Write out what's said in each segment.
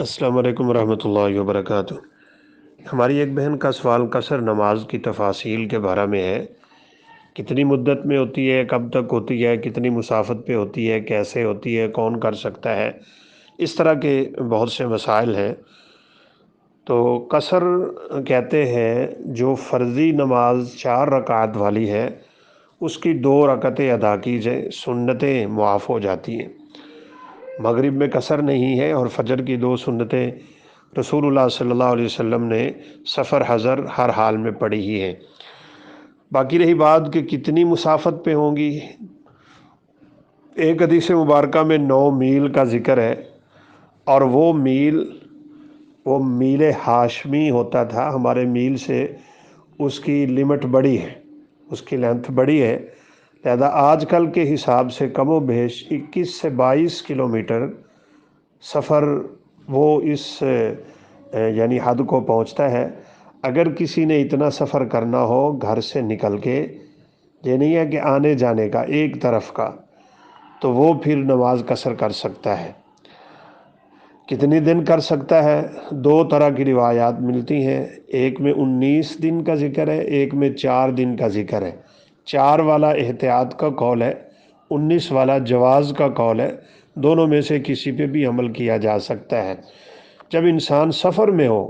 السلام علیکم ورحمۃ اللہ وبرکاتہ۔ ہماری ایک بہن کا سوال قصر نماز کی تفاصیل کے بارے میں ہے۔ کتنی مدت میں ہوتی ہے، کب تک ہوتی ہے، کتنی مسافت پہ ہوتی ہے، کیسے ہوتی ہے، کون کر سکتا ہے، اس طرح کے بہت سے مسائل ہیں۔ تو قصر کہتے ہیں جو فرضی نماز 4 رکعت والی ہے اس کی 2 رکعتیں ادا کی جائیں، سنتیں معاف ہو جاتی ہیں۔ مغرب میں قصر نہیں ہے اور فجر کی 2 سنتیں رسول اللہ صلی اللہ علیہ وسلم نے سفر حضر ہر حال میں پڑھی ہی ہیں۔ باقی رہی بات کہ کتنی مسافت پہ ہوں گی، ایک حدیث مبارکہ میں 9 میل کا ذکر ہے، اور وہ میل ہاشمی ہوتا تھا۔ ہمارے میل سے اس کی لمٹ بڑی ہے، اس کی لینتھ بڑی ہے، لہذا آج کل کے حساب سے کم و بیش 21 سے 22 کلومیٹر سفر وہ اس یعنی حد کو پہنچتا ہے۔ اگر کسی نے اتنا سفر کرنا ہو گھر سے نکل کے، یہ نہیں ہے کہ آنے جانے کا ایک طرف کا، تو وہ پھر نماز قصر کر سکتا ہے۔ کتنی دن کر سکتا ہے؟ 2 طرح کی روایات ملتی ہیں، ایک میں 19 دن کا ذکر ہے، ایک میں 4 دن کا ذکر ہے۔ 4 والا احتیاط کا قول ہے، 19 والا جواز کا قول ہے، دونوں میں سے کسی پہ بھی عمل کیا جا سکتا ہے۔ جب انسان سفر میں ہو،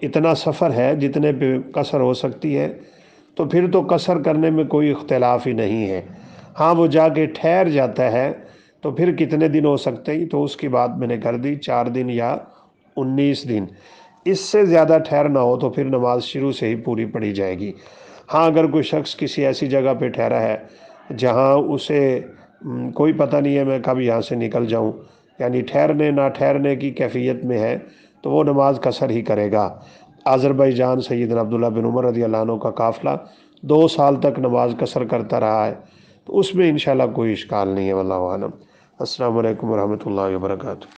اتنا سفر ہے جتنے پہ قصر ہو سکتی ہے، تو پھر تو قصر کرنے میں کوئی اختلاف ہی نہیں ہے۔ ہاں، وہ جا کے ٹھہر جاتا ہے تو پھر کتنے دن ہو سکتے ہیں، تو اس کی بات میں نے کر دی، 4 دن یا 19 دن۔ اس سے زیادہ ٹھہرنا ہو تو پھر نماز شروع سے ہی پوری پڑھی جائے گی۔ ہاں، اگر کوئی شخص کسی ایسی جگہ پہ ٹھہرا ہے جہاں اسے کوئی پتہ نہیں ہے میں کب یہاں سے نکل جاؤں، یعنی ٹھہرنے نہ ٹھہرنے کی کیفیت میں ہے، تو وہ نماز قصر ہی کرے گا۔ آذربائیجان سیدنا عبداللہ بن عمر رضی اللہ عنہ کا قافلہ 2 سال تک نماز قصر کرتا رہا ہے، تو اس میں انشاءاللہ کوئی اشکال نہیں ہے، واللہ اعلم۔ السلام علیکم ورحمۃ اللہ وبرکاتہ۔